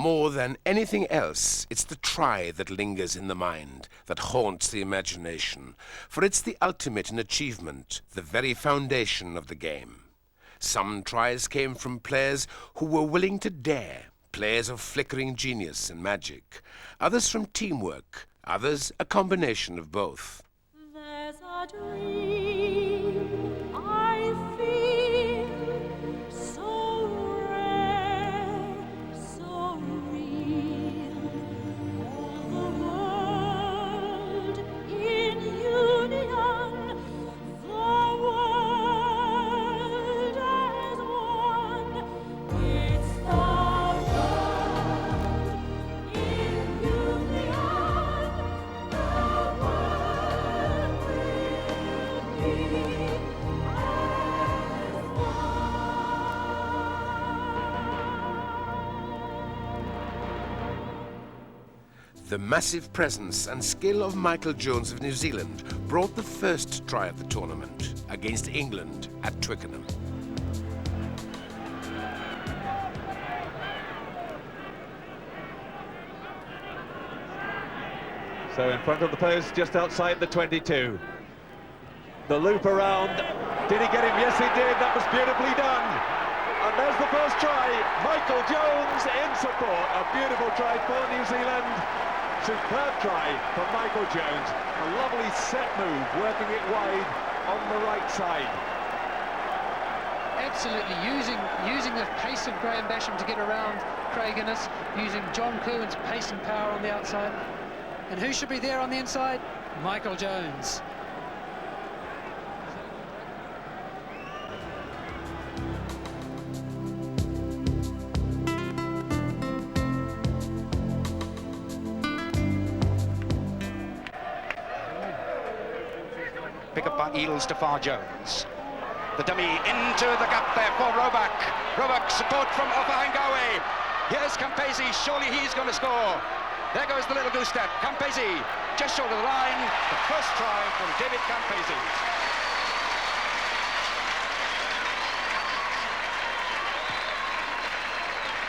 More than anything else, it's the try that lingers in the mind, that haunts the imagination, for it's the ultimate in achievement, the very foundation of the game. Some tries came from players who were willing to dare, players of flickering genius and magic, others from teamwork, others a combination of both. There's a dream I feel, so rare, so real. All the world in union, the world as one. It's the world in union, the world will be as one. The massive presence and skill of Michael Jones of New Zealand brought the first try of the tournament against England at Twickenham. So in front of the post, just outside the 22. The loop around. Did he get him? Yes, he did. That was beautifully done. And there's the first try. Michael Jones in support. A beautiful try for New Zealand. Superb try for Michael Jones. A lovely set move, working it wide on the right side. Absolutely using the pace of Graham Basham to get around Craig Innes, using John Kerwin's pace and power on the outside. And who should be there on the inside? Michael Jones. Pick up by Eels to Far Jones. The dummy into the gap there for Roebuck. Roebuck support from Ofahangawe. Here's Campese, surely he's going to score. There goes the little goose step. Campese just short of the line. The first try from David Campese.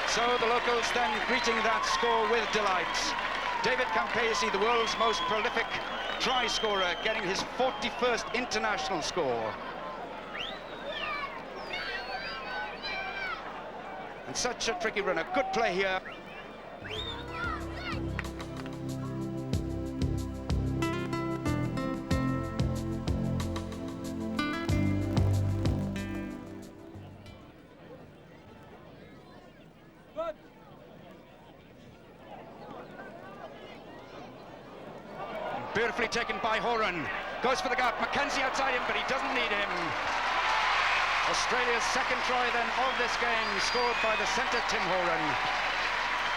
So the locals then greeting that score with delight. David Campese, the world's most prolific try scorer, getting his 41st international score. And such a tricky runner. Good play here. Beautifully taken by Horan. Goes for the gap. Mackenzie outside him, but he doesn't need him. Australia's second try then of this game, scored by the centre Tim Horan.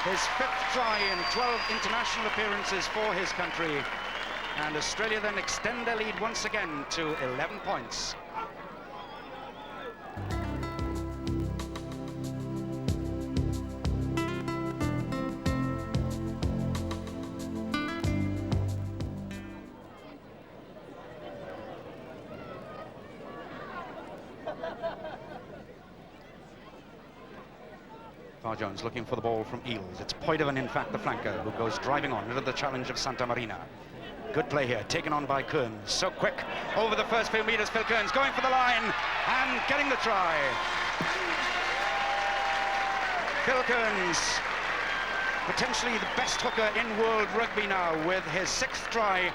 His 5th try in 12 international appearances for his country. And Australia then extend their lead once again to 11 points. Far Jones looking for the ball from Eels. It's Poidovan, in fact, the flanker, who goes driving on into the challenge of Santa Marina. Good play here, taken on by Kearns. So quick over the first few meters. Phil Kearns going for the line and getting the try. Phil Kearns, potentially the best hooker in world rugby now, with his 6th try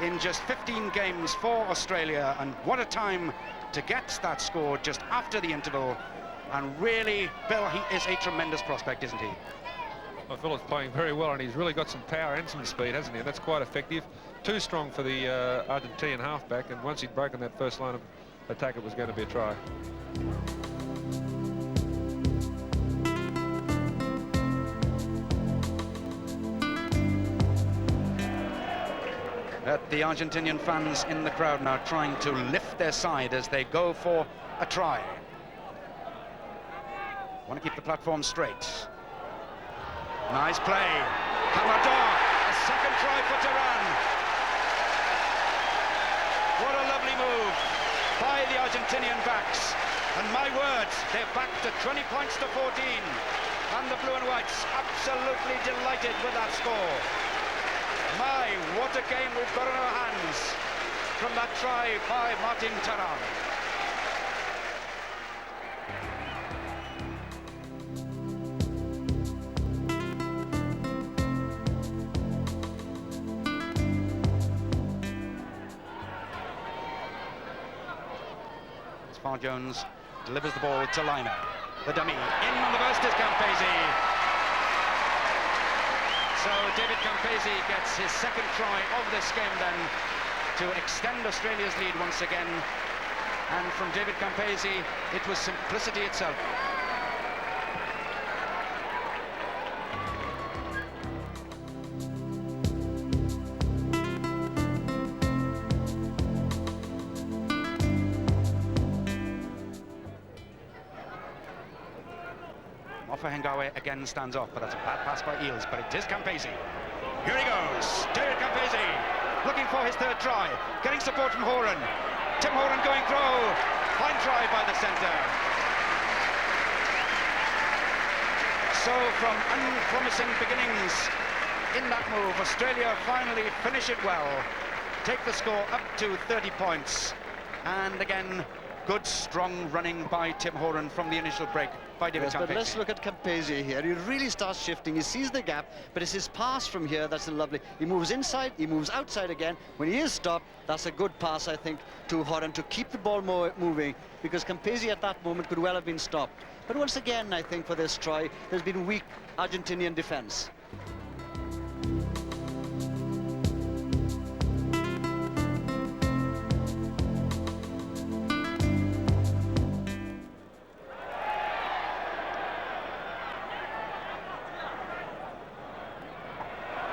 in just 15 games for Australia. And what a time to get that score just after the interval. And really, Bill, he is a tremendous prospect, isn't he? Well, Phil is playing very well, and he's really got some power and some speed, hasn't he? And that's quite effective. Too strong for the Argentinian halfback, and once he'd broken that first line of attack, it was going to be a try. The Argentinian fans in the crowd now trying to lift their side as they go for a try. Want to keep the platform straight. Nice play. Hamador, a second try for Tehran. What a lovely move by the Argentinian backs. And my word, they're back to 20 points to 14. And the blue and whites absolutely delighted with that score. My, what a game we've got in our hands from that try by Martin Terran. Farr Jones delivers the ball to Liner. The dummy in on the burst is Campese. So David Campese gets his second try of this game then to extend Australia's lead once again. And from David Campese, it was simplicity itself. Hengawe again stands off, but that's a bad pass by Eales, but it is Campese. Here he goes, David Campese, looking for his third try, getting support from Horan. Tim Horan going through, fine try by the centre. So from unpromising beginnings in that move, Australia finally finish it well, take the score up to 30 points, and again, good strong running by Tim Horan from the initial break by David Campese. But let's look at Campese here. He really starts shifting. He sees the gap, but it's his pass from here that's lovely. He moves inside, he moves outside again. When he is stopped, that's a good pass, I think, to Horan to keep the ball moving, because Campese at that moment could well have been stopped. But once again, I think for this try, there's been weak Argentinian defence.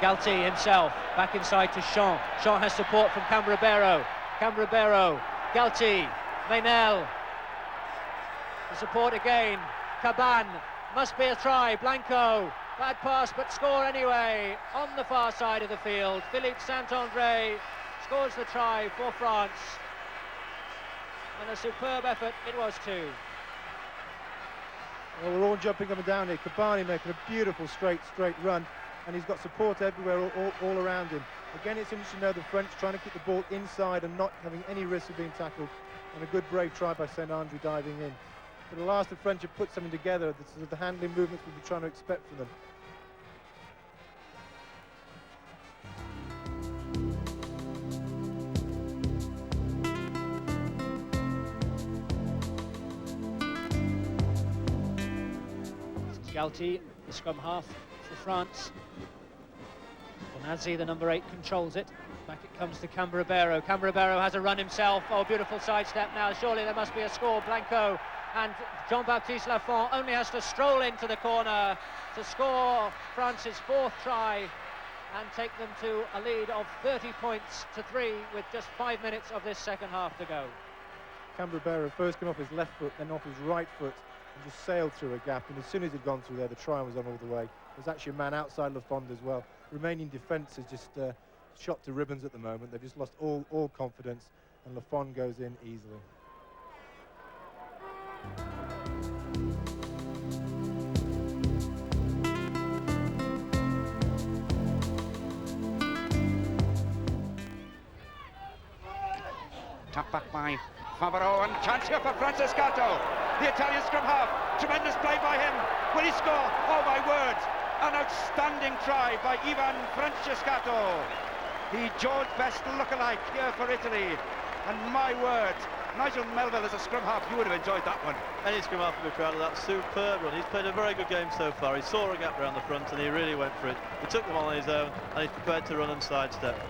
Galti himself, back inside to Sean. Sean has support from Cambrabero. Cambrabero, Galti, Maynell. The support again. Caban, must be a try. Blanco, bad pass, but score anyway. On the far side of the field, Philippe Saint-André scores the try for France. And a superb effort it was too. Well, we're all jumping up and down here. Cabani making a beautiful straight run. And he's got support everywhere, all around him. Again, it's interesting to know the French trying to keep the ball inside and not having any risk of being tackled. And a good brave try by Saint-André diving in. But at last, the French have put something together, the handling movements we've been trying to expect from them. Galti, the scrum half for France. Bonazzi, the number 8, controls it. Back it comes to Cambrabero. Cambrabero has a run himself. Oh, beautiful sidestep now. Surely there must be a score. Blanco and Jean-Baptiste Lafont only has to stroll into the corner to score France's 4th try and take them to a lead of 30 points to 3 with just 5 minutes of this second half to go. Cambrabero first came off his left foot, then off his right foot, and just sailed through a gap. And as soon as he'd gone through there, the try was on all the way. There's actually a man outside Lafond as well. Remaining defence is just shot to ribbons at the moment. They've just lost all confidence, and Lafond goes in easily. Tap back by Favaro, and chance here for Francescato, the Italian scrum half. Tremendous play by him. Will he score? Oh my word! An outstanding try by Ivan Francescato. The George Best lookalike here for Italy. And my word, Nigel Melville as a scrum half, you would have enjoyed that one. Any scrum half would be proud of that superb run. He's played a very good game so far. He saw a gap around the front and he really went for it. He took them on his own and he's prepared to run and sidestep.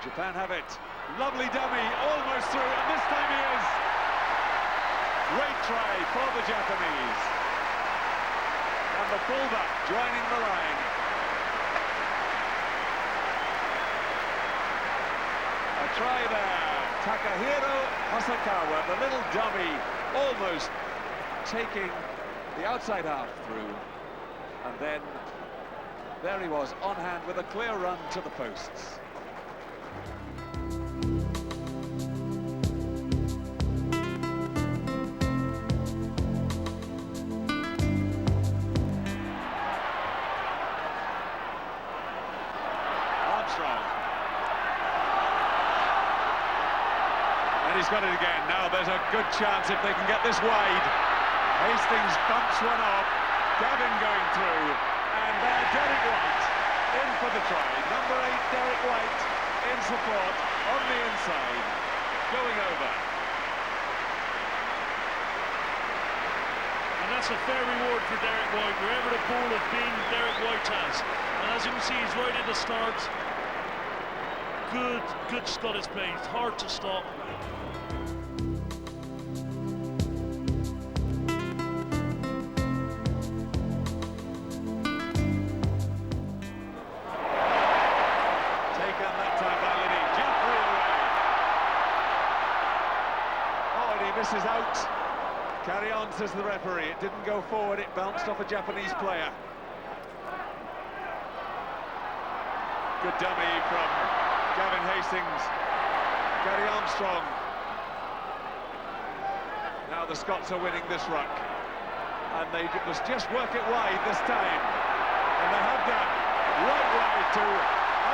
Japan have it. Lovely dummy, almost through, and this time he is. Great try for the Japanese. And the fullback joining the line. A try there. Takahiro Hasakawa, the little dummy, almost taking the outside half through, and then there he was on hand with a clear run to the posts. Armstrong. And he's got it again. Now there's a good chance if they can get this wide. Hastings bumps one off. Gavin going through. And there, Derek White in for the try. Number 8, Derek White in support on the inside. Going over. And that's a fair reward for Derek White. Wherever the ball has been, Derek White has. And as you can see, he's right at the start. Good Scottish play. It's hard to stop. Misses out. Carry on, says the referee. It didn't go forward, it bounced off a Japanese player. Good dummy from Gavin Hastings. Gary Armstrong. Now the Scots are winning this ruck. And they must just work it wide this time. And they have done. Right wide to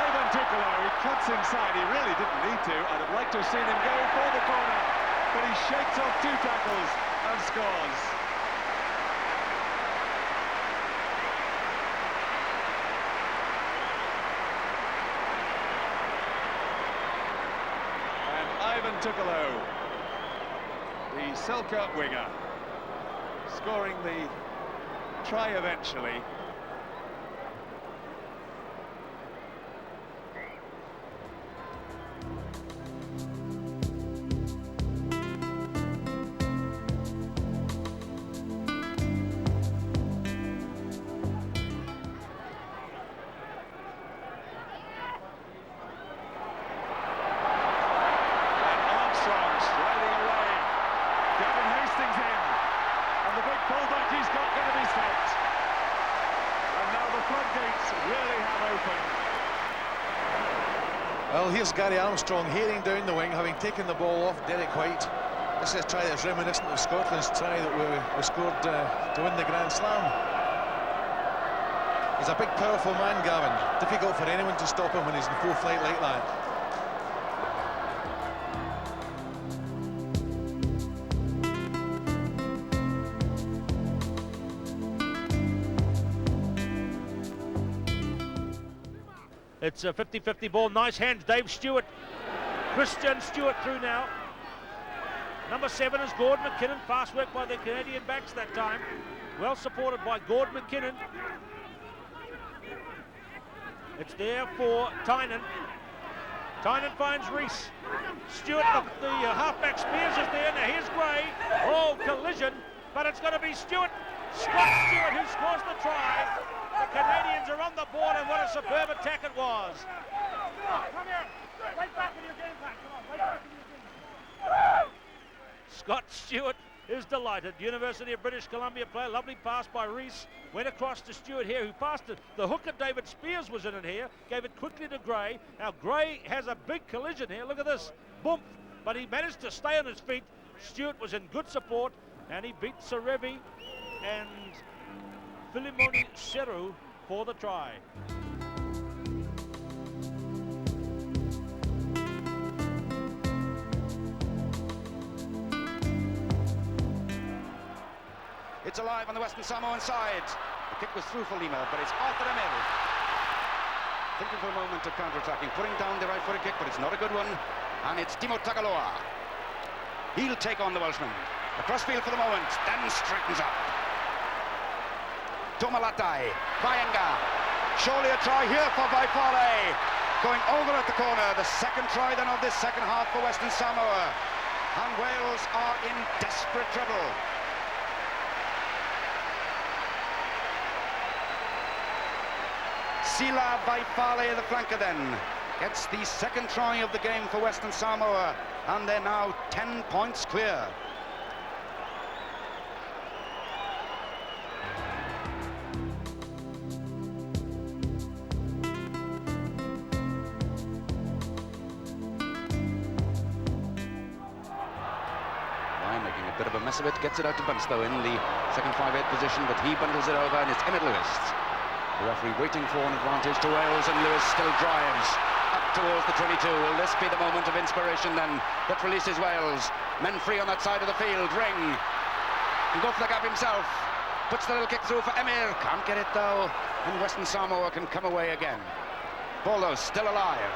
Ivan Tukalo. He cuts inside. He really didn't need to. I'd have liked to have seen him go for the corner. But he shakes off 2 tackles and scores. And Ivan Tukalo, the Selkirk winger, scoring the try eventually. Well, here's Gary Armstrong heading down the wing, having taken the ball off Derek White. This is a try that's reminiscent of Scotland's try that we scored to win the Grand Slam. He's a big, powerful man, Gavin. Difficult for anyone to stop him when he's in full flight like that. It's a 50-50 ball. Nice hands, Dave Stewart. Christian Stewart through now. Number 7 is Gordon McKinnon. Fast work by the Canadian backs that time. Well supported by Gordon McKinnon. It's there for Tynan. Tynan finds Reese. Stewart, the halfback Spears is there. Now here's Gray. Oh, collision. But it's going to be Stewart. Scott Stewart who scores the try. The Canadians are on the board, and what a superb attack it was. Come here. Right back in your game plan. Come on, right back in your game plan. Scott Stewart is delighted. University of British Columbia player. Lovely pass by Reese. Went across to Stewart here, who passed it. The hooker David Spears was in it here. Gave it quickly to Gray. Now Gray has a big collision here. Look at this. Boom. But he managed to stay on his feet. Stewart was in good support, and he beat Sarevi and Filimoni Seru for the try. It's alive on the Western Samoan side. The kick was through for Lima, but it's Arthur Emil. Thinking for a moment of counter-attacking, putting down the right-footed kick, but it's not a good one. And it's Timo Tagaloa. He'll take on the Welshman. Across field for the moment, then straightens up. Tomalatai, Vaenga. Surely a try here for Vaifale. Going over at the corner, the second try then of this second half for Western Samoa. And Wales are in desperate trouble. Sila Vaifale, the flanker then, gets the second try of the game for Western Samoa, and they're now 10 points clear. Bit of a mess of it, gets it out to Bunce though in the second 5/8 position, but he bundles it over and it's Emmett Lewis. The referee waiting for an advantage to Wales, and Lewis still drives up towards the 22. Will this be the moment of inspiration then that releases Wales? Men free on that side of the field. Ring can go for the gap himself. Puts the little kick through for Emir. Can't get it though, and Western Samoa can come away again. Ball though still alive.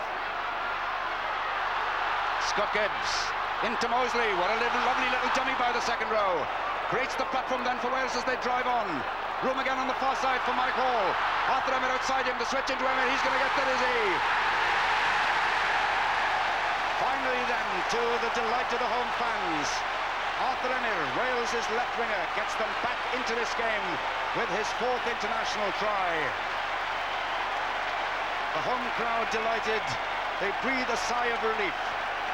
Scott Gibbs into Mosley. What a lovely little dummy by the second row. Creates the platform then for Wales as they drive on. Room again on the far side for Mike Hall. Arthur Emmett outside him to switch into Emmett. He's going to get that, is he? Finally then, to the delight of the home fans, Arthur Emmett, Wales' left winger, gets them back into this game with his 4th international try. The home crowd delighted. They breathe a sigh of relief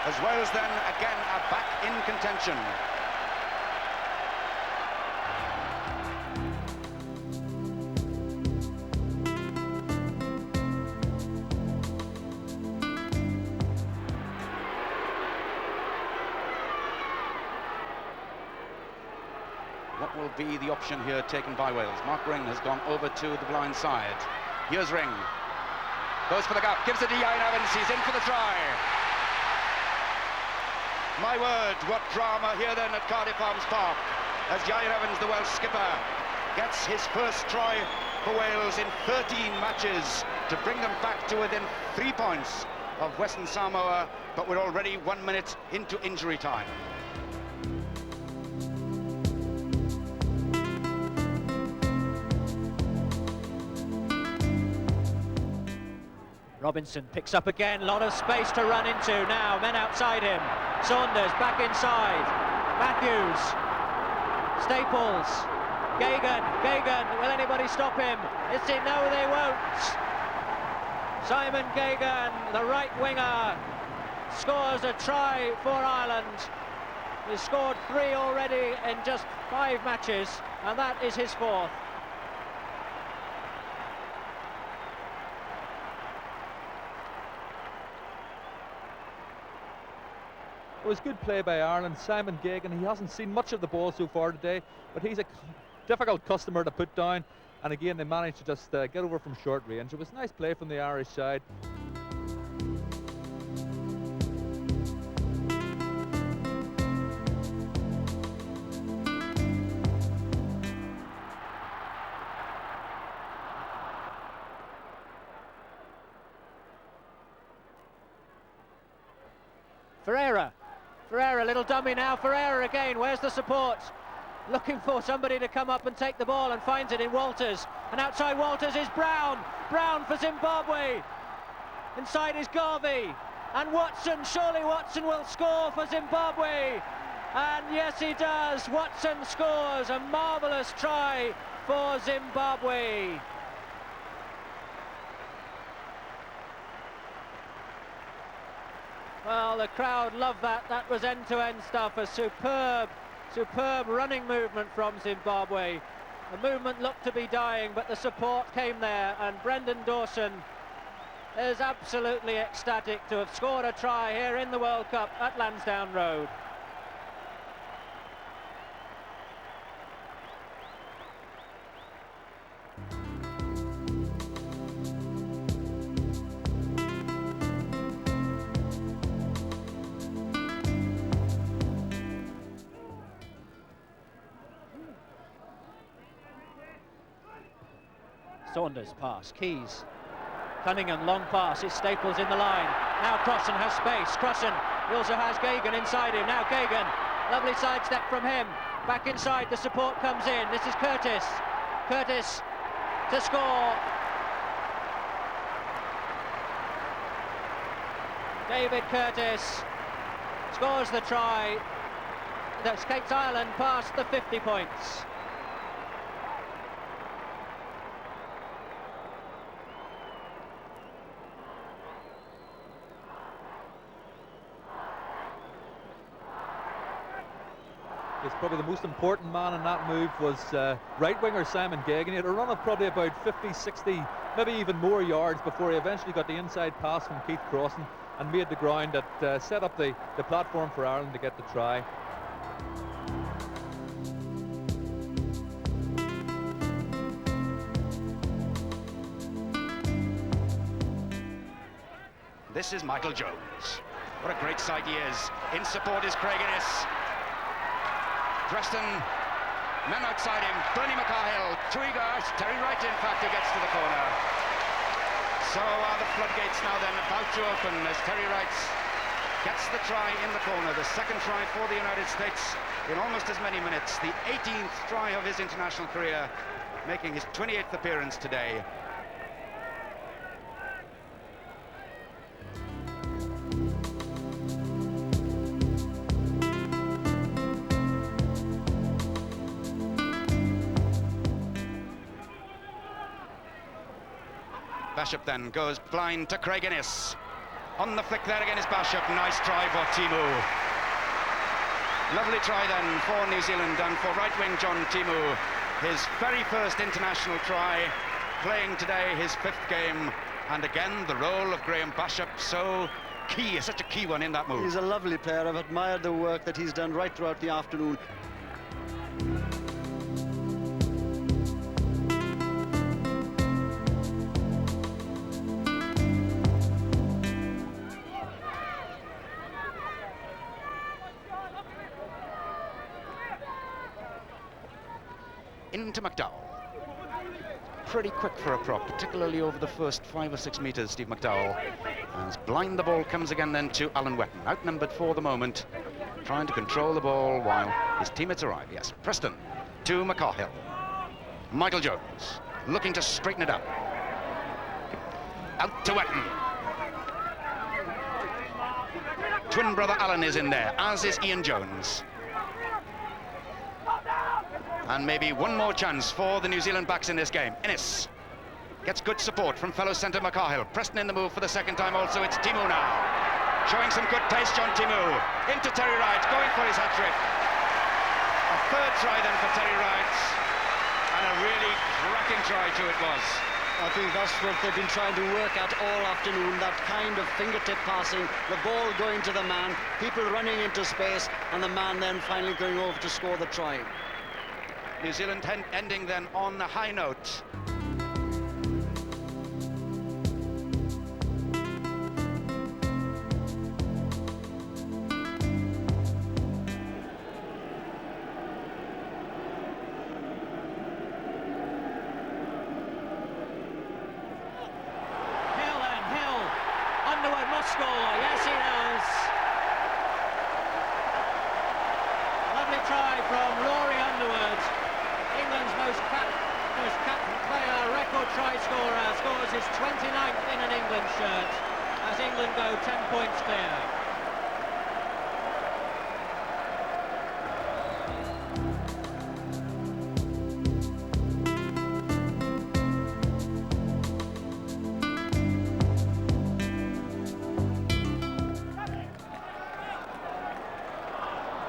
as Wales then again are back in contention. What will be the option here taken by Wales? Mark Ring has gone over to the blind side. Here's Ring. Goes for the gap, gives it to Ian Evans. He's in for the try. My word, what drama here then at Cardiff Arms Park as Ian Evans, the Welsh skipper, gets his first try for Wales in 13 matches to bring them back to within 3 points of Western Samoa, but we're already 1 minute into injury time. Robinson picks up again, a lot of space to run into now, men outside him. Saunders back inside, Matthews, Staples, Gagan, will anybody stop him? Is it? No, they won't. Simon Gagan, the right winger, scores a try for Ireland. He's scored 3 already in just 5 matches, and that is his 4th. It was good play by Ireland. Simon Gagan, he hasn't seen much of the ball so far today, but he's a difficult customer to put down, and again they managed to just get over from short range. It was nice play from the Irish side. Ferreira, little dummy now, Ferreira again, where's the support? Looking for somebody to come up and take the ball, and finds it in Walters, and outside Walters is Brown for Zimbabwe, inside is Garvey, and Watson, surely Watson will score for Zimbabwe, and yes he does, Watson scores, a marvellous try for Zimbabwe. Well, the crowd loved that. That was end-to-end stuff. A superb running movement from Zimbabwe. The movement looked to be dying, but the support came there, and Brendan Dawson is absolutely ecstatic to have scored a try here in the World Cup at Lansdowne Road. Saunders pass, Keys, Cunningham, long pass, it's Staples in the line, now Crossan has space, Crossan, he also has Gagan inside him, now Gagan, lovely sidestep from him, back inside, the support comes in, this is Curtis to score, David Curtis scores the try that skates Ireland past the 50 points. It's probably the most important man in that move was right winger Simon Gagan. He had a run of probably about 50, 60, maybe even more yards before he eventually got the inside pass from Keith Crossan and made the ground that set up the platform for Ireland to get the try. This is Michael Jones. What a great side he is. In support is Craig Innes. Preston, men outside him. Bernie McCarhill, Tuiga, Terry Wright, in fact, who gets to the corner. So are the floodgates now then about to open as Terry Wright gets the try in the corner. The second try for the United States in almost as many minutes. The 18th try of his international career, making his 28th appearance today. Bishop then goes blind to Craig Innes. On the flick there again is Bishop. Nice try for Timu. Lovely try then for New Zealand and for right wing John Timu. His very first international try, playing today his 5th game. And again, the role of Graham Bishop, so key, such a key one in that move. He's a lovely player. I've admired the work that he's done right throughout the afternoon. Into McDowell. Pretty quick for a prop, particularly over the first 5 or 6 meters, Steve McDowell. As blind the ball comes again then to Alan Wetton, outnumbered for the moment, trying to control the ball while his teammates arrive. Yes, Preston to McCarhill. Michael Jones looking to straighten it up. Out to Wetton. Twin brother Alan is in there, as is Ian Jones. And maybe one more chance for the New Zealand backs in this game. Innes gets good support from fellow centre McCarhill. Preston in the move for the second time also. It's Timu now. Showing some good pace, John Timu. Into Terry Wright, going for his hat-trick. A 3rd try then for Terry Wright. And a really cracking try too it was. I think that's what they've been trying to work at all afternoon, that kind of fingertip passing, the ball going to the man, people running into space, and the man then finally going over to score the try. New Zealand ending then on a high note. Underwood must score, yes he does. Lovely try from Rory Underwood. England's most captain player, record try scorer, scores his 29th in an England shirt as England go 10 points clear.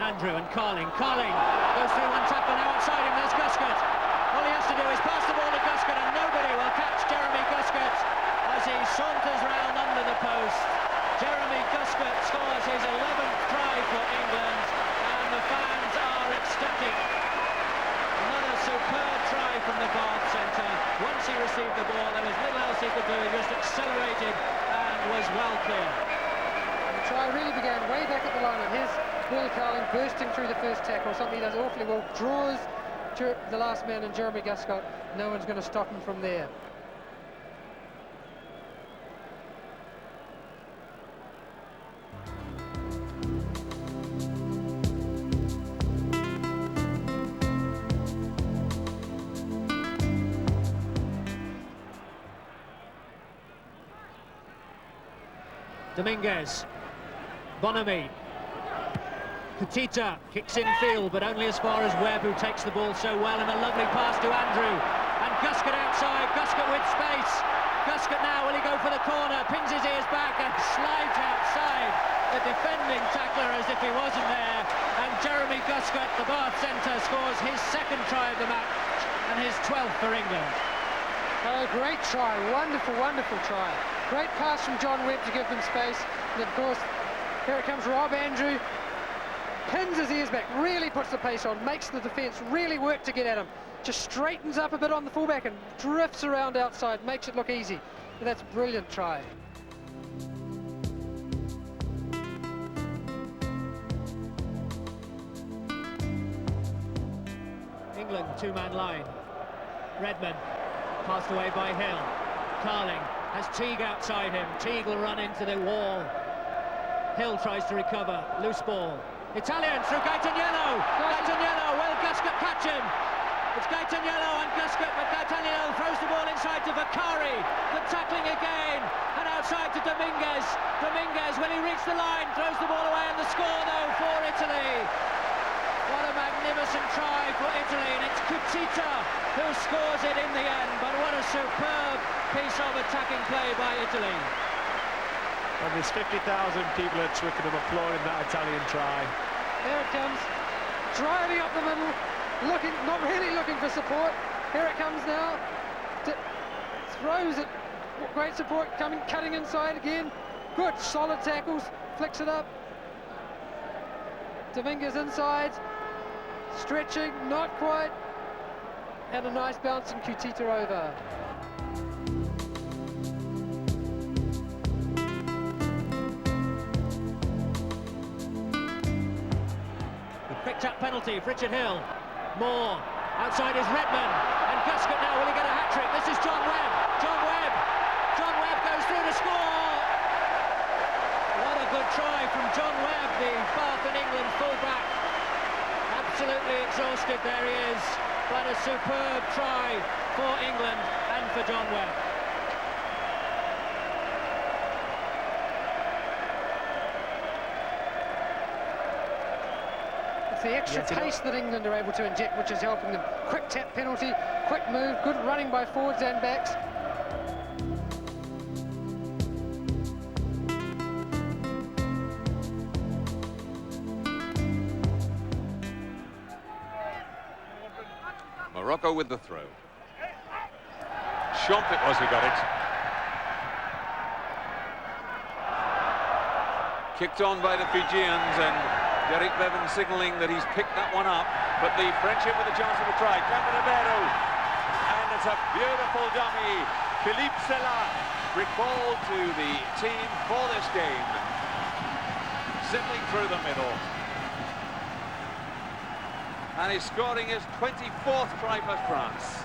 Andrew and Carling goes through one tackle, now outside him, there's Guscott. All he has to do is pass the ball to Guscott and nobody will catch Jeremy Guscott as he saunters round under the post. Jeremy Guscott scores his 11th try for England and the fans are ecstatic. Another superb try from the Bath centre. Once he received the ball, there was little else he could do, he just accelerated and was well clear. The try really began way back at the line of his Paul Carling bursting through the first tackle, something he does awfully well, draws to the last man and Jeremy Guscott. No one's going to stop him from there. Dominguez, Bonamy, Petita kicks in field, but only as far as Webb, who takes the ball so well, and a lovely pass to Andrew. And Guscott outside, Guscott with space. Guscott now, will he go for the corner? Pins his ears back and slides outside the defending tackler as if he wasn't there. And Jeremy Guscott, the Bath centre, scores his 2nd try of the match and his 12th for England. Oh, great try, wonderful, wonderful try. Great pass from John Webb to give them space. And of course, here it comes Rob Andrew. Pins his ears back, really puts the pace on, makes the defence really work to get at him. Just straightens up a bit on the fullback and drifts around outside, makes it look easy. But that's a brilliant try. two-man line. Redman, passed away by Hill. Carling has Teague outside him. Teague will run into the wall. Hill tries to recover. Loose ball. Italian through Gaetaniello. Gaetaniello, will Guscott catch him? It's Gaetaniello and Guscott, but Gaetaniello throws the ball inside to Vicari. Good tackling again, and outside to Dominguez. Dominguez, will he reach the line? Throws the ball away, and the score though for Italy. What a magnificent try for Italy, and it's Cutita who scores it in the end, but what a superb piece of attacking play by Italy. And there's 50,000 people at Twickenham applauding that Italian try. There it comes, driving up the middle, looking, not really looking for support. Here it comes now. Throws it, great support, cutting inside again. Good, solid tackles, flicks it up. Dominguez inside, stretching, not quite. And a nice bounce and Cutita over. Picked up penalty, Richard Hill. Moore, outside is Redman, and Guscott now, will he get a hat-trick? This is John Webb, John Webb. John Webb goes through to score! What a good try from John Webb, the Bath and England fullback. Absolutely exhausted, there he is. But a superb try for England and for John Webb. It's the extra pace that England are able to inject, which is helping them. Quick tap penalty, quick move, good running by forwards and backs. Morocco with the throw. Schomp it was who got it. Kicked on by the Fijians, and Derek Bevan signalling that he's picked that one up. But the Friendship with a chance of a try. Campanabero. And it's a beautiful dummy. Philippe Sella recalled to the team for this game. Zipping through the middle. And he's scoring his 24th try for France.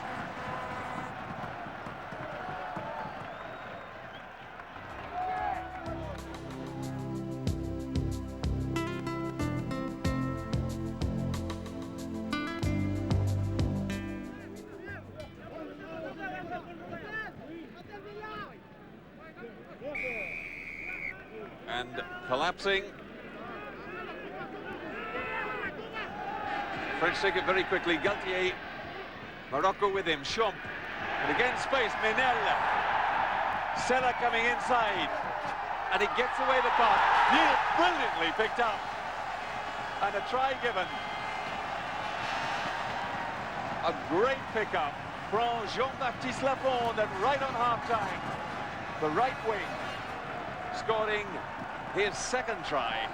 And collapsing. French take it very quickly. Galtier, Morocco with him. Schomp, and again space. Menel, Sella coming inside, and he gets away the pass. Brilliantly picked up, and a try given. A great pickup from Jean-Baptiste Lafond, and right on half-time, the right wing scoring his second try.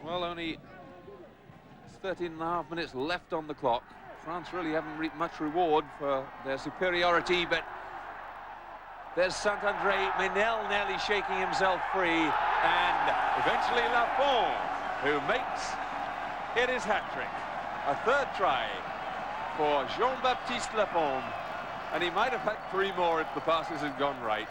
Well, only 13.5 minutes left on the clock. France really haven't reaped much reward for their superiority, but there's Saint-André, Menel nearly shaking himself free, and eventually Lafond, who makes it his hat-trick. A third try for Jean-Baptiste Lafond, and he might have had 3 more if the passes had gone right.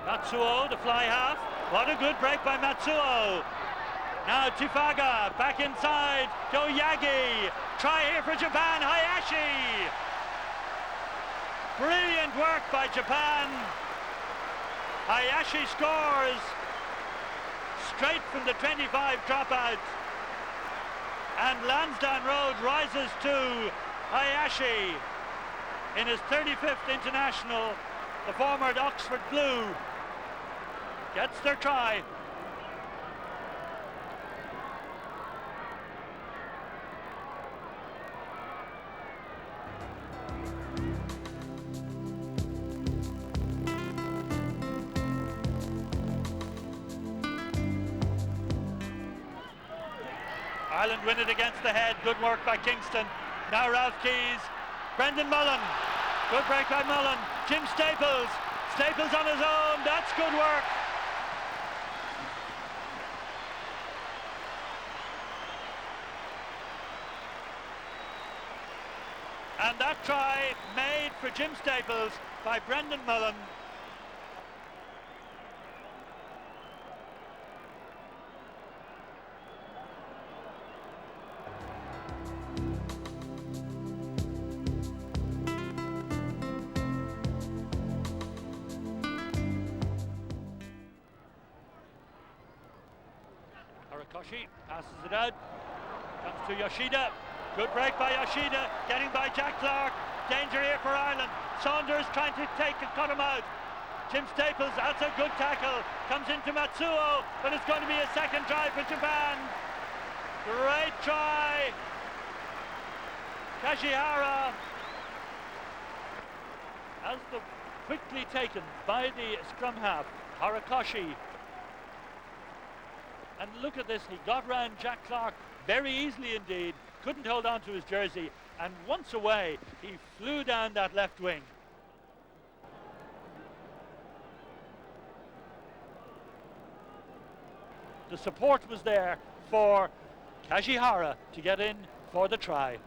Matsuo, the fly half. What a good break by Matsuo. Now Tifaga, back inside. Doyagi. Try here for Japan, Hayashi. Brilliant work by Japan. Hayashi scores. Straight from the 25 dropout. And Lansdowne Road rises to Hayashi in his 35th international. The former Oxford Blue gets their try. Ireland win it against the head. Good work by Kingston. Now Ralph Keys. Brendan Mullen. Good break by Mullen. Jim Staples. Staples on his own. That's good work. And that try made for Jim Staples by Brendan Mullen. Harikoshi passes it out, comes to Yoshida. Good break by Yoshida, getting by Jack Clark. Danger here for Ireland. Saunders trying to cut him out. Jim Staples, that's a good tackle. Comes into Matsuo, but it's going to be a second try for Japan. Great try. Kashihara has the quickly taken by the scrum half, Harikoshi. And look at this, he got round Jack Clark very easily indeed. Couldn't hold on to his jersey, and once away he flew down that left wing. The support was there for Kashihara to get in for the try.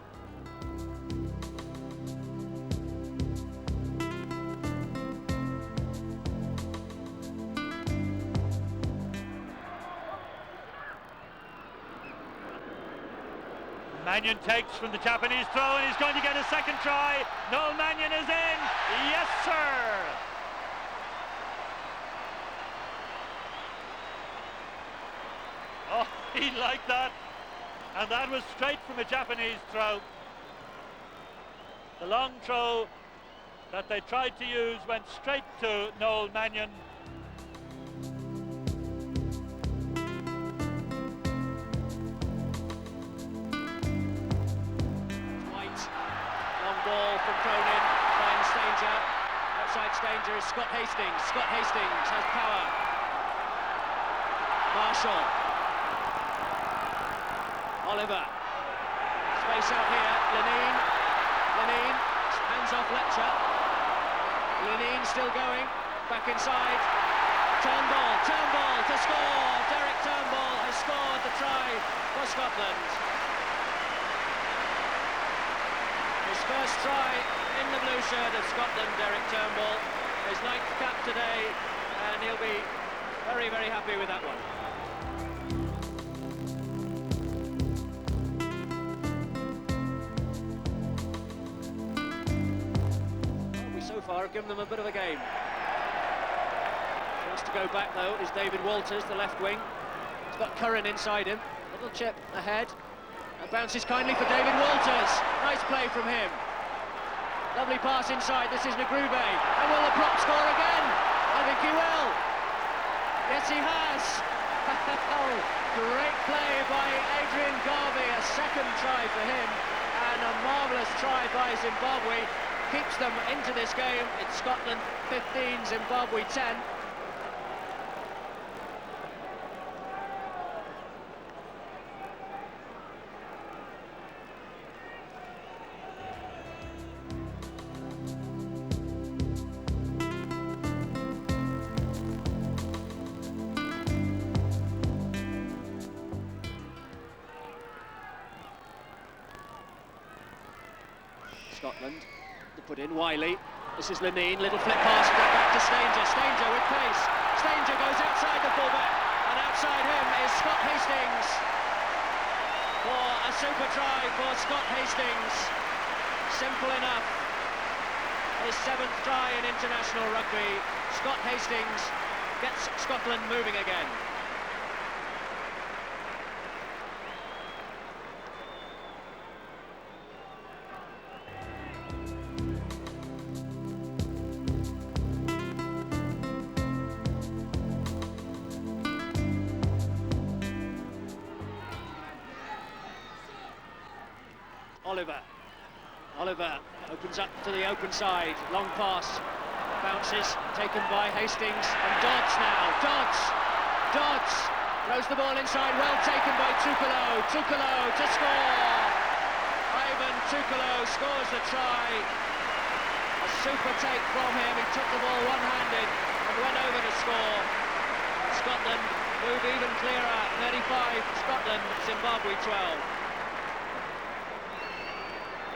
Mannion takes from the Japanese throw and he's going to get a second try. Noel Mannion is in. Yes, sir. Oh, he liked that. And that was straight from a Japanese throw. The long throw that they tried to use went straight to Noel Mannion. Ball from Cronin, finds Stanger. Outside Stanger is Scott Hastings. Scott Hastings has power. Marshall. Oliver. Space out here. Lenine. Lenine. Hands off Letcher. Lenine still going. Back inside. Turnbull. Turnbull to score. Derek Turnbull has scored the try for Scotland. His first try in the blue shirt of Scotland, Derek Turnbull. His 9th cap today, and he'll be very, very happy with that one. Well, we so far have given them a bit of a game. Wants to go back though is David Walters, the left wing. He's got Curran inside him. Little chip ahead. Bounces kindly for David Walters. Nice play from him. Lovely pass inside. This is Negrube. And will the prop score again? I think he will. Yes, he has. Great play by Adrian Garvey. A second try for him. And a marvellous try by Zimbabwe. Keeps them into this game. It's Scotland 15, Zimbabwe 10. Scotland, they put in Wiley. This is Lenine, little flip pass back to Stanger. Stanger with pace. Stanger goes outside the fullback, and outside him is Scott Hastings for a super try for Scott Hastings. Simple enough. His 7th try in international rugby. Scott Hastings gets Scotland moving again. Oliver opens up to the open side, long pass, bounces, taken by Hastings, and Dodds now, Dodds, Throws the ball inside, well taken by Tukalo. Tukalo to score. Ivan Tukalo scores the try. A super take from him. He took the ball one-handed and went over to score. Scotland move even clearer. 35 Scotland, Zimbabwe 12.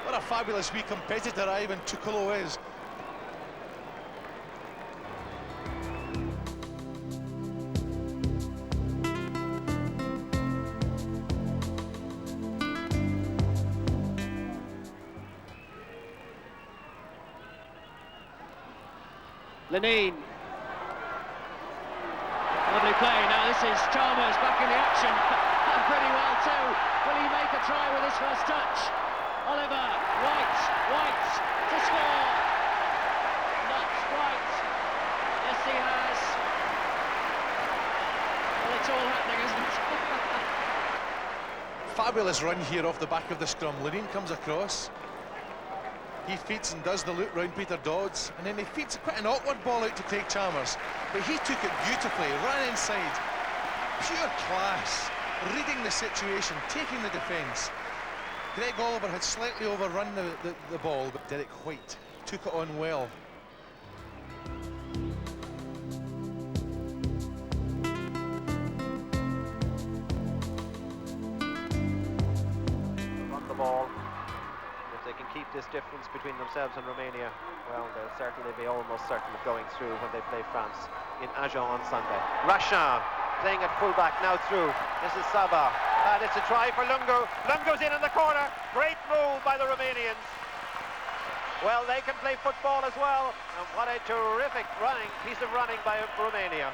What a fabulous wee competitor Ivan Tukalo is. Lenine. Lovely play. Now this is Chalmers back in the action. And pretty well too. Will he make a try with his first touch? Oliver, White to score. Not White. Yes, he has. Well, it's all happening, isn't it? Fabulous run here off the back of the scrum. Lenine comes across. He feeds and does the loop round Peter Dodds, and then he feeds quite an awkward ball out to Craig Chalmers, but he took it beautifully, ran inside. Pure class, reading the situation, taking the defence. Greg Oliver had slightly overrun the ball, but Derek White took it on well. Run the ball. If they can keep this difference between themselves and Romania, well, they'll certainly be almost certain of going through when they play France in Agen on Sunday. Rachin playing at fullback now through. This is Saba, and it's a try for Lungu. Lungu's in the corner. Great move by the Romanians. Well, they can play football as well, and what a terrific piece of running by Romania.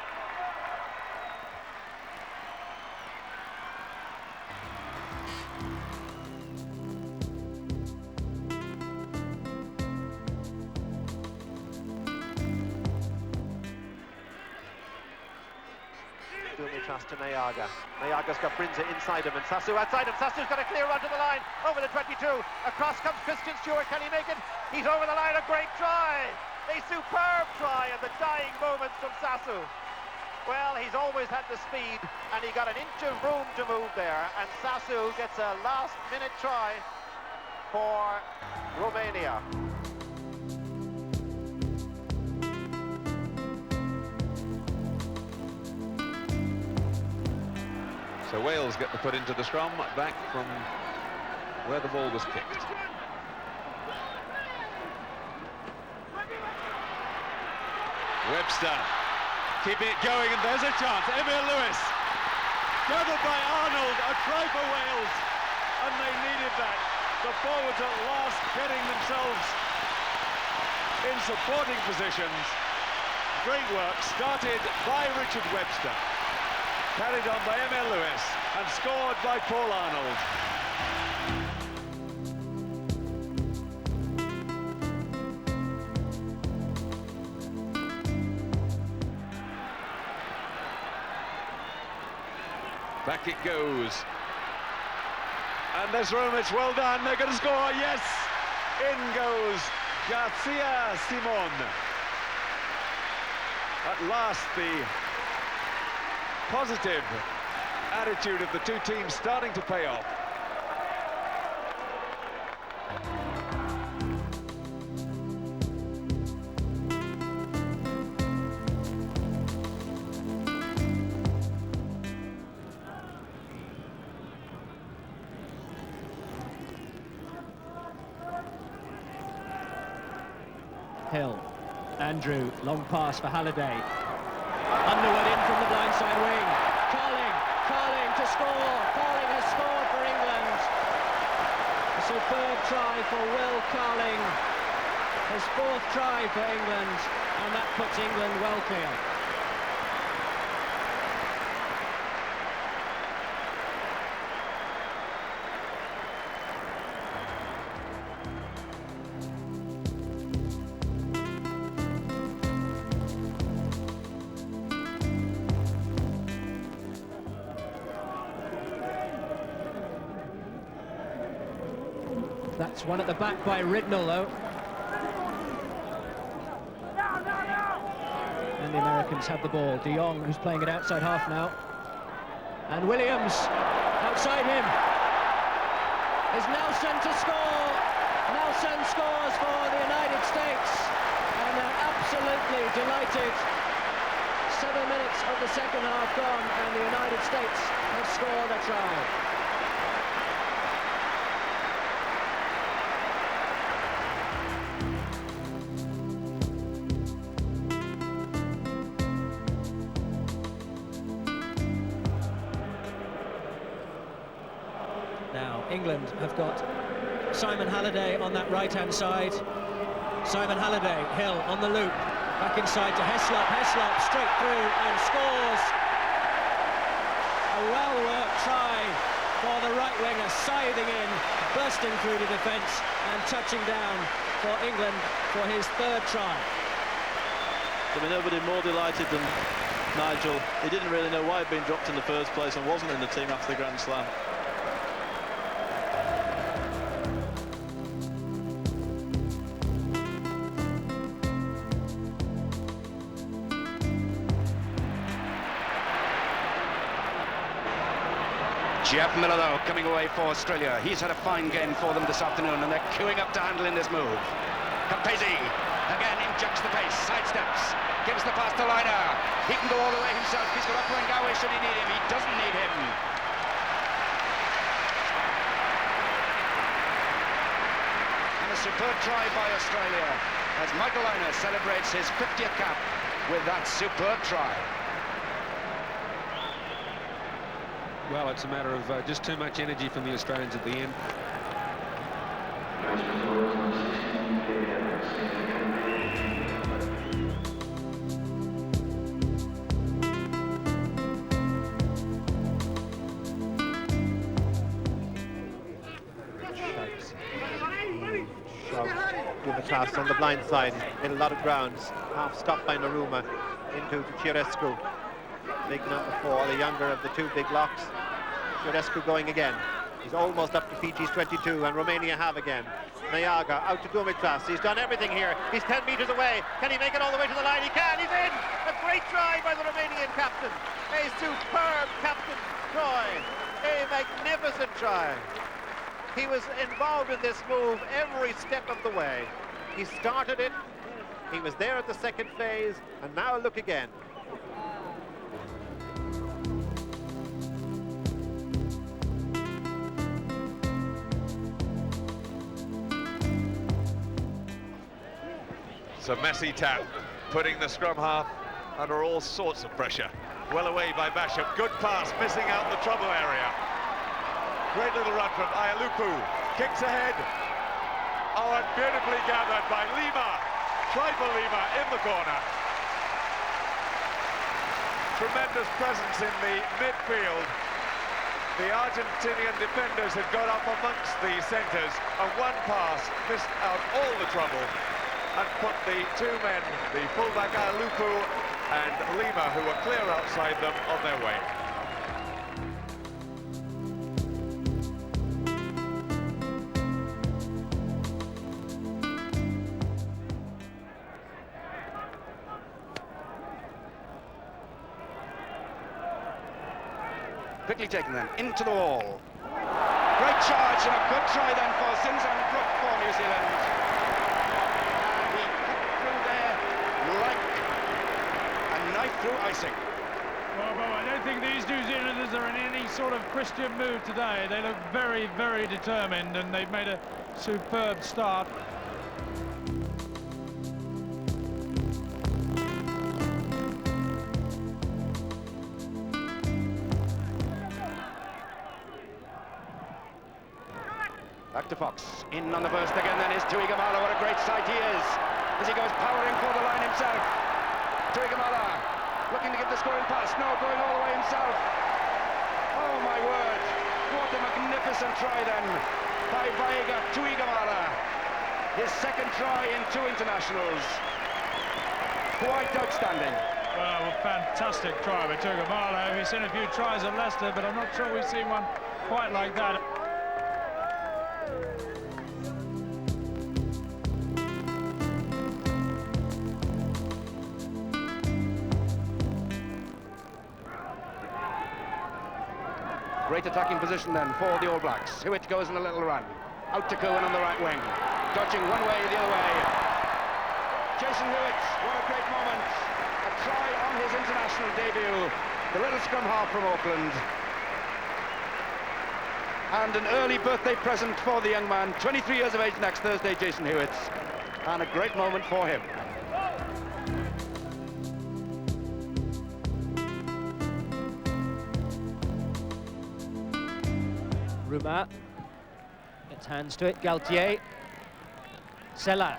Trust to Mayaga. Mayaga's got Brinza inside him and Sasu outside him. Sasu's got a clear run to the line over the 22. Across comes Christian Stewart. Can he make it? He's over the line. A great try. A superb try in the dying moments from Sasu. Well, he's always had the speed, and he got an inch of room to move there. And Sasu gets a last-minute try for Romania. So Wales get the put into the scrum, back from where the ball was kicked. Webster, keeping it going, and there's a chance. Emil Lewis, gathered by Arnold, a try for Wales, and they needed that. The forwards at last getting themselves in supporting positions. Great work, started by Richard Webster. Carried on by Emil Lewis and scored by Paul Arnold. Back it goes. And there's room, it's well done, they're going to score, yes! In goes Garcia Simon. At last the positive attitude of the two teams starting to pay off. Hill, Andrew, long pass for Halliday. Underwood in from the blindside wing. Carling to score. Carling has scored for England. A superb try for Will Carling. His fourth try for England, and that puts England well clear. That's one at the back by Ridnell, though. And the Americans have the ball. De Jong, who's playing it outside half now. And Williams outside him. Is Nelson to score? Nelson scores for the United States, and they're absolutely delighted. 7 minutes of the second half gone, and the United States have scored a try. Now, England have got Simon Halliday on that right-hand side. Simon Halliday, Hill on the loop, back inside to Heslop. Heslop straight through and scores. A well-worked try for the right winger, scything in, bursting through the defence and touching down for England for his third try. I mean, nobody more delighted than Nigel. He didn't really know why he'd been dropped in the first place and wasn't in the team after the Grand Slam. Jeff Miller, though, coming away for Australia. He's had a fine game for them this afternoon, and they're queuing up to handle in this move. Capesi again injects the pace, sidesteps, gives the pass to Liner. He can go all the way himself. He's got up Rangawi should he need him. He doesn't need him. And a superb try by Australia as Michael Liner celebrates his 50th cap with that superb try. Well, it's a matter of just too much energy from the Australians at the end. Dumitas on the blind side in a lot of grounds. Half stopped by Naruma into Chirescu. Big number 4, the younger of the two big locks. Chirescu going again. He's almost up to Fiji's 22, and Romania have again. Nayaga out to Dumitas. He's done everything here. He's 10 metres away. Can he make it all the way to the line? He can. He's in. A great try by the Romanian captain. A superb captain try. A magnificent try. He was involved in this move every step of the way. He started it. He was there at the second phase, and now look again. So messy tap, putting the scrum half under all sorts of pressure. Well away by Basham. Good pass, missing out the trouble area. Great little run from Ayalupu. Kicks ahead. Oh, and beautifully gathered by Lima. Tribal Lima in the corner. Tremendous presence in the midfield. The Argentinian defenders had got up amongst the centres, and one pass missed out all the trouble and put the two men, the fullback Ayalupu and Lima, who were clear outside them, on their way. Quickly taken then, into the wall. Great charge and a good try then for Zinzan Brook for New Zealand. And he cut through there like a knife through icing. Well, I don't think these New Zealanders are in any sort of Christian mood today. They look very, very determined, and they've made a superb start. Back to Fox, in on the burst again, then is Tuigamala. What a great sight he is, as he goes powering for the line himself. Tuigamala, looking to give the scoring pass, no, going all the way himself. Oh my word, what a magnificent try then by Vaiga Tuigamala. His second try in 2 internationals. Quite outstanding. Well, a fantastic try by Tuigamala. We've seen a few tries at Leicester, but I'm not sure we've seen one quite like that. Great attacking position then for the All Blacks. Hewitt goes on a little run. Out to Cohen on the right wing. Dodging one way, the other way. Jason Hewitt, what a great moment. A try on his international debut. The little scrum half from Auckland. And an early birthday present for the young man. 23 years of age next Thursday, Jason Hewitt. And a great moment for him. Ruma gets hands to it. Galtier. Sella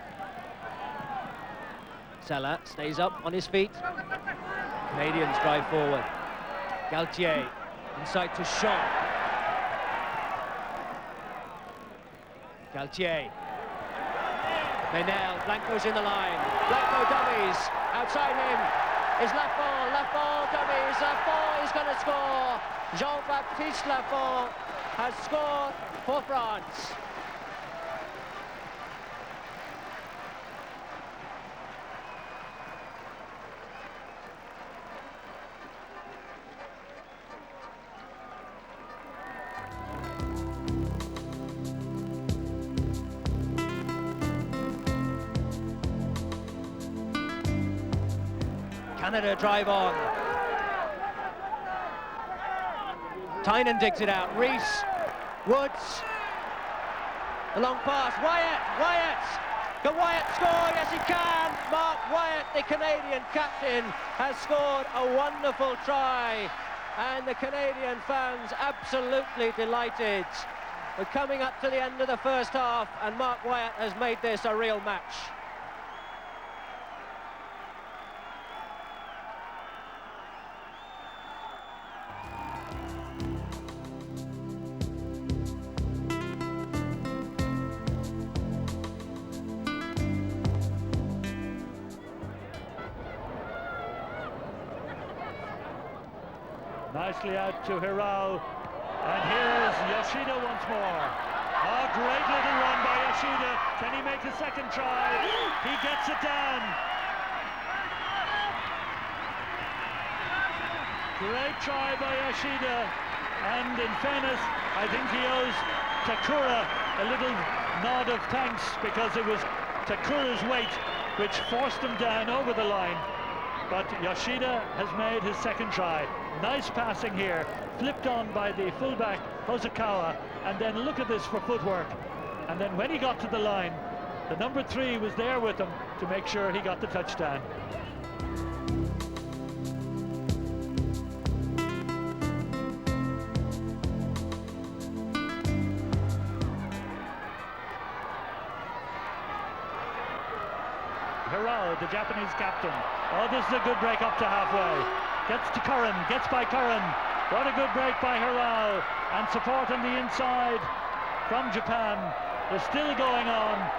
stays up on his feet. Canadians drive forward. Galtier inside to Shaw. Galtier. Menel, Blanco's in the line. Blanco dummies. Outside him is Lafont dummies. Lafont is going to score. Jean-Baptiste Lafont has scored for France. Canada drive on. Tynan digs it out. Rees, Woods, the long pass. Wyatt! Can Wyatt score? Yes, he can. Mark Wyatt, the Canadian captain, has scored a wonderful try, and the Canadian fans absolutely delighted. We're coming up to the end of the first half, and Mark Wyatt has made this a real match. Nicely out to Hirao, and here's Yoshida once more. A great little run by Yoshida. Can he make a second try? He gets it down. Great try by Yoshida, and in fairness, I think he owes Takura a little nod of thanks, because it was Takura's weight which forced him down over the line. But Yoshida has made his second try. Nice passing here, flipped on by the fullback Hosokawa, and then look at this for footwork. And then when he got to the line, the number 3 was there with him to make sure he got the touchdown. Hirao, the Japanese captain. Oh, this is a good break up to halfway. Gets to Curran, gets by Curran. What a good break by Hirao. And support on the inside from Japan. They're still going on.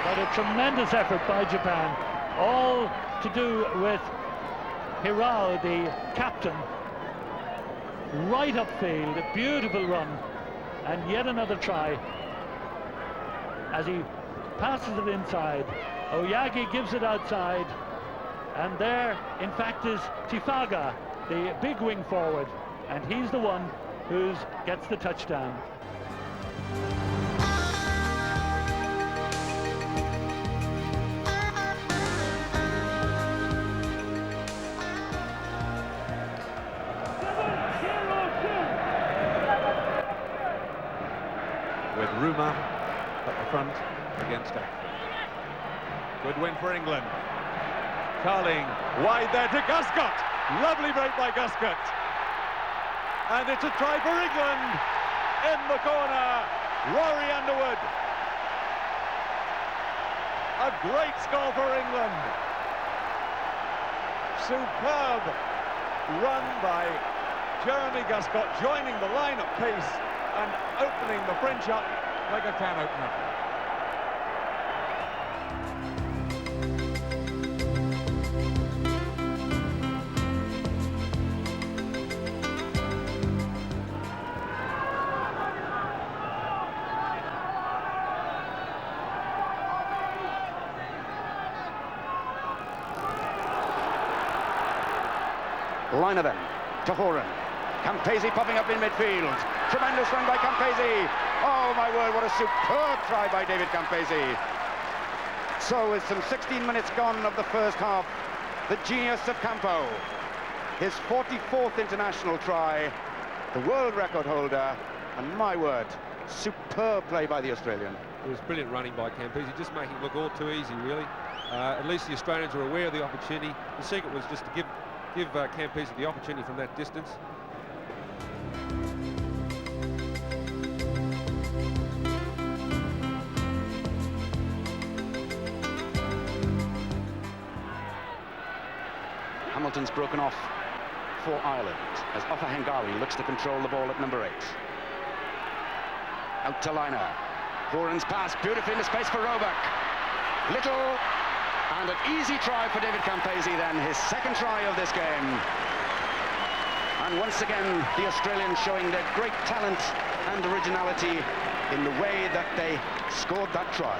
But a tremendous effort by Japan. All to do with Hirao, the captain. Right upfield, a beautiful run, and yet another try as he passes it inside. Oyagi gives it outside, and there in fact is Tifaga, the big wing forward, and he's the one who gets the touchdown. With Ruma at the front against Ackford. Good win for England. Carling wide there to Guscott. Lovely break by Guscott. And it's a try for England. In the corner, Rory Underwood. A great score for England. Superb run by Jeremy Guscott, joining the line at pace and opening the French up like a can opener. Liner then to Horan. Campese popping up in midfield. Tremendous run by Campese. Oh my word, what a superb try by David Campese. So with some 16 minutes gone of the first half, the genius of Campo, his 44th international try, the world record holder, and my word, superb play by the Australian. It was brilliant running by Campese, just making it look all too easy, really. At least the Australians were aware of the opportunity. The secret was just to give Campese the opportunity from that distance. Hamilton's broken off for Ireland as Ofa Hengawi looks to control the ball at number 8. Out to Liner. Horan's pass beautifully into space for Roebuck. Little and an easy try for David Campese then, his second try of this game. And once again, the Australians showing their great talent and originality in the way that they scored that try.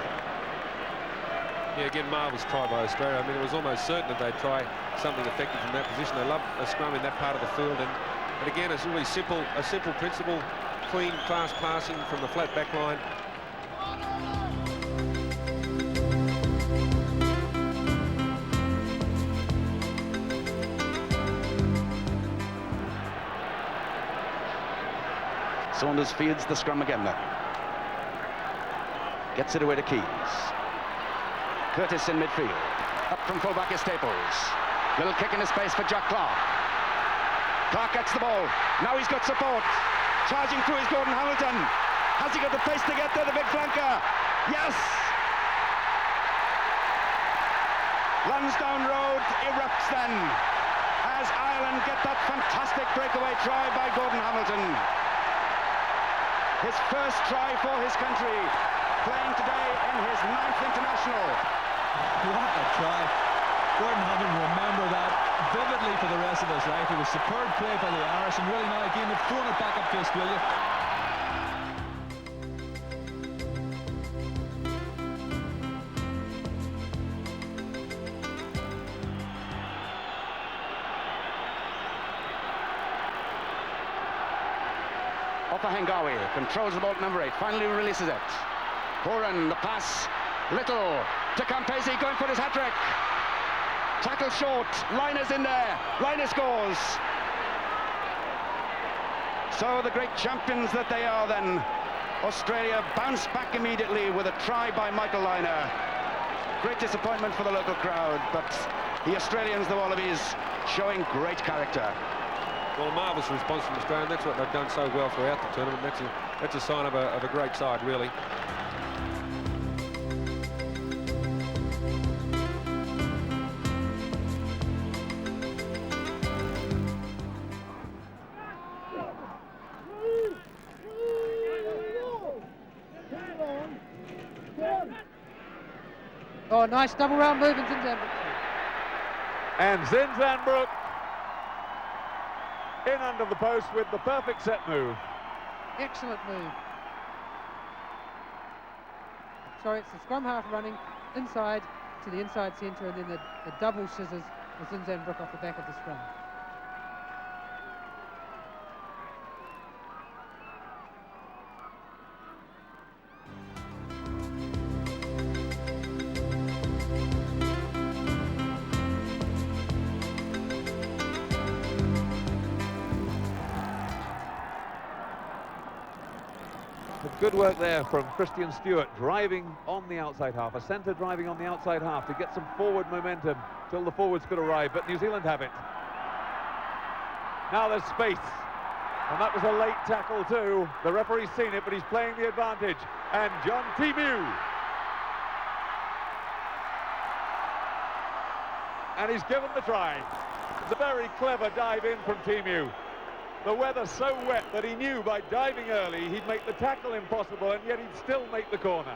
Yeah, again, marvellous try by Australia. I mean, it was almost certain that they'd try something effective from that position. They love a scrum in that part of the field, and again, it's really a simple principle, clean, fast passing from the flat back line. Saunders fields the scrum again then. Gets it away to Keys. Curtis in midfield. Up from fullback is Staples. Little kick into space for Jack Clark. Clark gets the ball. Now he's got support. Charging through is Gordon Hamilton. Has he got the pace to get there, the big flanker? Yes! Lansdowne Road erupts then as Ireland get that fantastic breakaway try by Gordon Hamilton. His first try for his country, playing today in his 9th international. What a try. Gordon Hamilton will remember that vividly for the rest of his life. It was superb play by the Irish, and really now again they've thrown it back up to Australia. Ofa Hengawi controls the ball at number 8, finally releases it. Horan, the pass, Little to Campese, going for his hat-trick. Tackle short, Liner's in there, Liner scores. So the great champions that they are then, Australia bounce back immediately with a try by Michael Liner. Great disappointment for the local crowd, but the Australians, the Wallabies, showing great character. Well, a marvellous response from Australia, and that's what they've done so well throughout the tournament. That's a sign of a great side, really. Oh, nice double round move in Zinzanbrook. And Zinzanbrook in under the post with the perfect set move. Excellent move. Sorry, it's the scrum half running inside to the inside centre, and then the double scissors with Zinzanbrook off the back of the scrum. Good work there from Christian Stewart, driving on the outside half, a centre driving on the outside half to get some forward momentum till the forwards could arrive, but New Zealand have it. Now there's space, and that was a late tackle too. The referee's seen it, but he's playing the advantage, and John Timu. And he's given the try. It's a very clever dive in from Timu. The weather so wet that he knew by diving early he'd make the tackle impossible, and yet he'd still make the corner.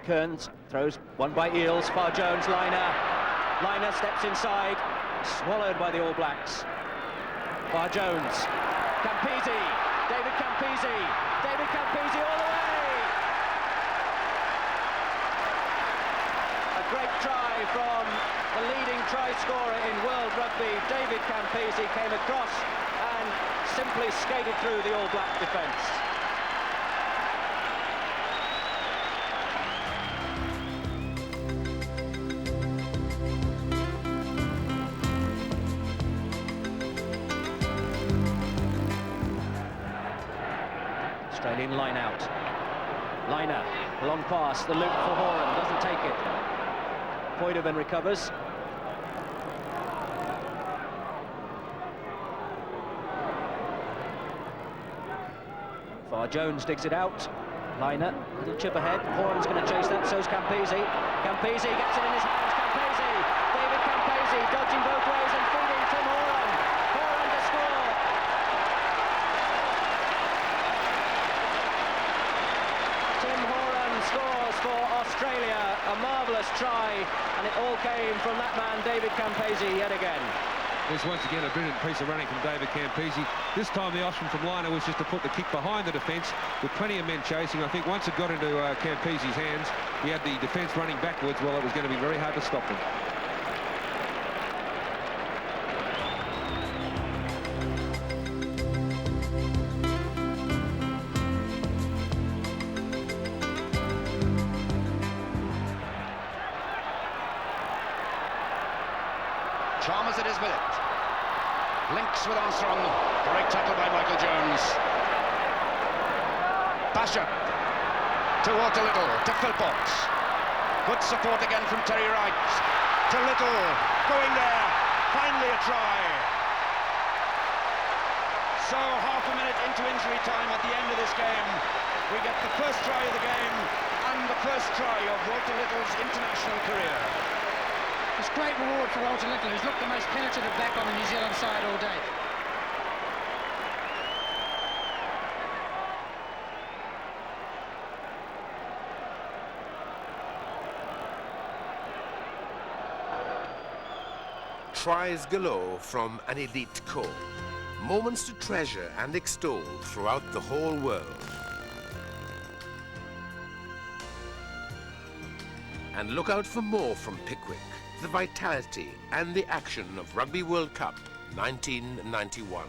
Kearns throws one by Eales, far Jones, Liner. Liner steps inside, swallowed by the All Blacks. Bar Jones. Campese. David Campese. David Campese all the way. A great try from the leading try scorer in World Rugby. David Campese came across and simply skated through the All Black defence. Australian line out. Liner, long pass, the loop for Horan, doesn't take it. Poidovan recovers. Bar Jones digs it out. Liner, little chip ahead. Horan's going to chase that, so's Campese. Campese gets it in his hands. Campese, David Campese dodging both ways and feeding Tim Horan. Horan to score. Tim Horan scores for Australia. A marvellous try, and it all came from that man, David Campese, yet again. There's once again a brilliant piece of running from David Campese. This time the option from Liner was just to put the kick behind the defence with plenty of men chasing. I think once it got into Campese's hands, he had the defence running backwards. Well, it was going to be very hard to stop them. Chalmers it is with it. Links with Armstrong. Great tackle by Michael Jones. Basher toward to Little, to Philpott. Good support again from Terry Wright. To Little, going there. Finally a try. So half a minute into injury time at the end of this game, we get the first try of the game and the first try of Walter Little's international career. It's great reward for Walter Little, who's looked the most penetrative back on the New Zealand side all day. Tries galore from an elite corps. Moments to treasure and extol throughout the whole world. And look out for more from Pickwick, the vitality and the action of Rugby World Cup 1991.